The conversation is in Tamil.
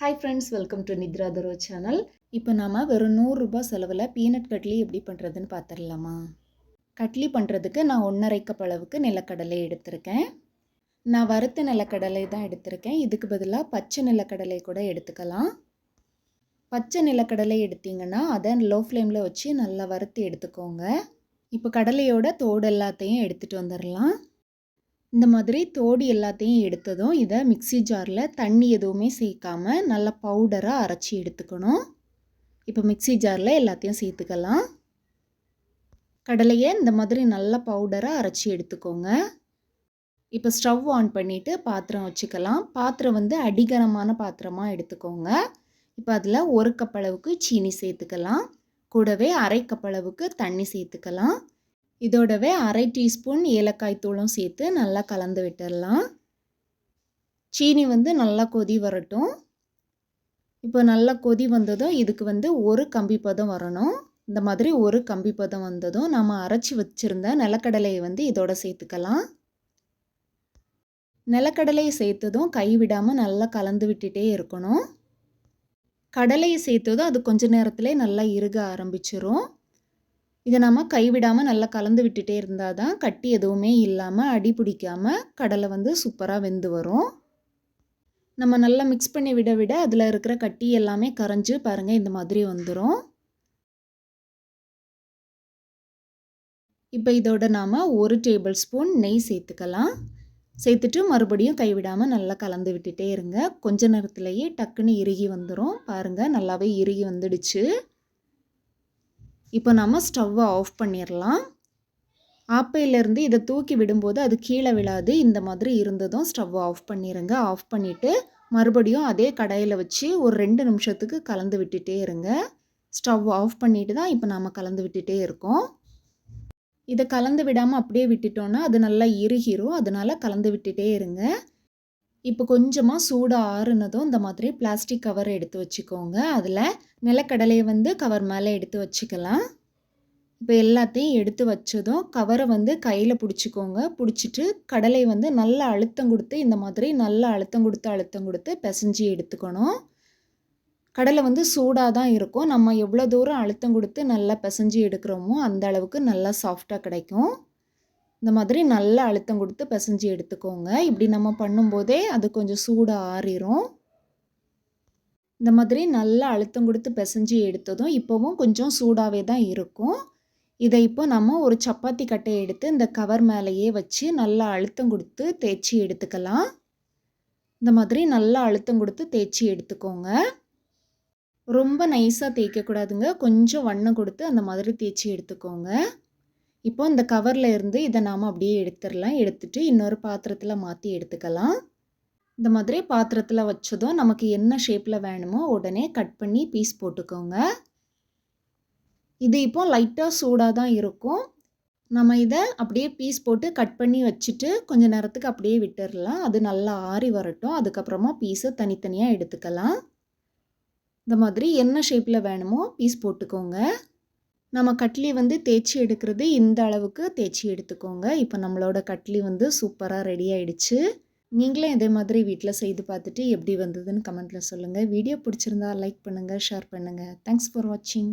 ஹாய் ஃப்ரெண்ட்ஸ், வெல்கம் டு நித்ரா தரோ சேனல். இப்போ நாம வெறும் ₹100 செலவில் பீனட் கட்லி எப்படி பண்ணுறதுன்னு பார்த்துடலாமா? கட்லி பண்ணுறதுக்கு நான் 1½ கப் அளவுக்கு நிலக்கடலை எடுத்திருக்கேன். நான் வறுத்த நிலக்கடலை தான் எடுத்திருக்கேன். இதுக்கு பதிலாக பச்சை நிலக்கடலை கூட எடுத்துக்கலாம். பச்சை நிலக்கடலை எடுத்திங்கன்னா அதை லோ ஃப்ளேமில் வச்சு நல்லா வறுத்து எடுத்துக்கோங்க. இப்போ கடலையோட தோடு எல்லாத்தையும் எடுத்துகிட்டு வந்துடலாம். இந்த மாதிரி தோடு எல்லாத்தையும் எடுத்ததும் இதை மிக்ஸி ஜாரில் தண்ணி எதுவுமே சேர்க்காம நல்லா பவுடராக அரைச்சி எடுத்துக்கணும். இப்போ மிக்ஸி ஜாரில் எல்லாத்தையும் சேர்த்துக்கலாம். கடலையை இந்த மாதிரி நல்லா பவுடராக அரைச்சி எடுத்துக்கோங்க. இப்போ ஸ்டவ் ஆன் பண்ணிவிட்டு பாத்திரம் வச்சுக்கலாம். பாத்திரம் வந்து அடிகனமான பாத்திரமாக எடுத்துக்கோங்க. இப்போ அதில் 1 கப் அளவுக்கு சீனி சேர்த்துக்கலாம். கூடவே அரை கப் அளவுக்கு தண்ணி சேர்த்துக்கலாம். இதோடவே அரை டீஸ்பூன் ஏலக்காய் தூளும் சேர்த்து நல்லா கலந்து விட்டுடலாம். சீனி வந்து நல்லா கொதி வரட்டும். இப்போ நல்லா கொதி வந்ததும் இதுக்கு வந்து ஒரு கம்பி பதம் வரணும். இந்த மாதிரி ஒரு கம்பி பதம் வந்ததும் நம்ம அரைச்சி வச்சுருந்த நிலக்கடலையை வந்து இதோட சேர்த்துக்கலாம். நிலக்கடலையை சேர்த்ததும் கைவிடாமல் நல்லா கலந்து விட்டுட்டே இருக்கணும். கடலையை சேர்த்ததும் அது கொஞ்ச நேரத்திலே நல்லா இறுக ஆரம்பிச்சிரும். இதை நம்ம கைவிடாமல் நல்லா கலந்து விட்டுட்டே இருந்தால் தான் கட்டி எதுவுமே இல்லாமல் அடி பிடிக்காமல் கடலை வந்து சூப்பராக வெந்து வரும். நம்ம நல்லா மிக்ஸ் பண்ணி விட விட அதில் இருக்கிற கட்டி எல்லாமே கரைஞ்சி பாருங்கள் இந்த மாதிரி வந்துடும். இப்போ இதோட நாம் 1 டேபிள் ஸ்பூன் நெய் சேர்த்துக்கலாம். சேர்த்துட்டு மறுபடியும் கைவிடாமல் நல்லா கலந்து விட்டுட்டே இருங்க. கொஞ்ச நேரத்துலேயே டக்குன்னு இறுகி வந்துடும். பாருங்கள் நல்லாவே இறுகி வந்துடுச்சு. இப்போ நம்ம ஸ்டவ்வை ஆஃப் பண்ணிடலாம். ஆப்பையிலேருந்து இதை தூக்கி விடும்போது அது கீழே விழாது. இந்த மாதிரி இருந்ததும் ஸ்டவ்வை ஆஃப் பண்ணிடுங்க. ஆஃப் பண்ணிவிட்டு மறுபடியும் அதே கடாயில் வச்சு ஒரு 2 நிமிஷத்துக்கு கலந்து விட்டுட்டே இருங்க. ஸ்டவ் ஆஃப் பண்ணிவிட்டு தான் இப்போ நாம் கலந்து விட்டுட்டே இருக்கோம். இதை கலந்து விடாமல் அப்படியே விட்டுட்டோன்னா அது நல்லா இறுகிரும். அதனால் கலந்து விட்டுட்டே இருங்க. இப்போ கொஞ்சமாக சூடாக ஆறுனதும் இந்த மாதிரி பிளாஸ்டிக் கவர் எடுத்து வச்சுக்கோங்க. அதில் நிலக்கடலையை வந்து கவர் மேலே எடுத்து வச்சுக்கலாம். இப்போ எல்லாத்தையும் எடுத்து வச்சதும் கவரை வந்து கையில் பிடிச்சிக்கோங்க. பிடிச்சிட்டு கடலை வந்து நல்லா அழுத்தம் கொடுத்து இந்த மாதிரி நல்லா அழுத்தம் கொடுத்து பிசைஞ்சு எடுத்துக்கணும். கடலை வந்து சூடாக தான் இருக்கும். நம்ம எவ்வளோ தூரம் அழுத்தம் கொடுத்து நல்லா பிசைஞ்சு எடுக்கிறோமோ அந்த அளவுக்கு நல்லா சாஃப்டாக கிடைக்கும். இந்த மாதிரி நல்லா அழுத்தம் கொடுத்து பிசைஞ்சு எடுத்துக்கோங்க. இப்படி நம்ம பண்ணும்போதே அது கொஞ்சம் சூடாக ஆறிடும். இந்த மாதிரி நல்லா அழுத்தம் கொடுத்து பிசைஞ்சு எடுத்ததும் இப்போவும் கொஞ்சம் சூடாகவே தான் இருக்கும். இதை இப்போ நம்ம ஒரு சப்பாத்தி கட்டையை எடுத்து இந்த கவர் மேலேயே வச்சு நல்லா அழுத்தம் கொடுத்து தேய்ச்சி எடுத்துக்கலாம். இந்த மாதிரி நல்லா அழுத்தம் கொடுத்து தேய்ச்சி எடுத்துக்கோங்க. ரொம்ப நைஸாக தேய்க்கக்கூடாதுங்க. கொஞ்சம் வண்ணம் கொடுத்து அந்த மாதிரி தேய்ச்சி எடுத்துக்கோங்க. இப்போ இந்த கவரில் இருந்து இதை நாம் அப்படியே எடுத்துடலாம். எடுத்துட்டு இன்னொரு பாத்திரத்தில் மாற்றி எடுத்துக்கலாம். இந்த மாதிரி பாத்திரத்தில் வச்சதும் நமக்கு என்ன ஷேப்பில் வேணுமோ உடனே கட் பண்ணி பீஸ் போட்டுக்கோங்க. இது இப்போ லைட்டாக சூடாக தான் இருக்கும். நம்ம இதை அப்படியே பீஸ் போட்டு கட் பண்ணி வச்சுட்டு கொஞ்சம் நேரத்துக்கு அப்படியே விட்டுடலாம். அது நல்லா ஆறி வரட்டும். அதுக்கப்புறமா பீஸை தனித்தனியாக எடுத்துக்கலாம். இந்த மாதிரி என்ன ஷேப்பில் வேணுமோ பீஸ் போட்டுக்கோங்க. நம்ம கட்லி வந்து தேய்ச்சி எடுக்கிறது இந்த அளவுக்கு தேய்ச்சி எடுத்துக்கோங்க. இப்போ நம்மளோட கட்லி வந்து சூப்பராக ரெடி ஆகிடுச்சு. நீங்களும் இதே மாதிரி வீட்டில் செய்து பார்த்துட்டு எப்படி வந்ததுன்னு கமெண்ட்டில் சொல்லுங்கள். வீடியோ பிடிச்சிருந்தா லைக் பண்ணுங்கள், ஷேர் பண்ணுங்கள். தேங்க்ஸ் ஃபார் வாட்சிங்.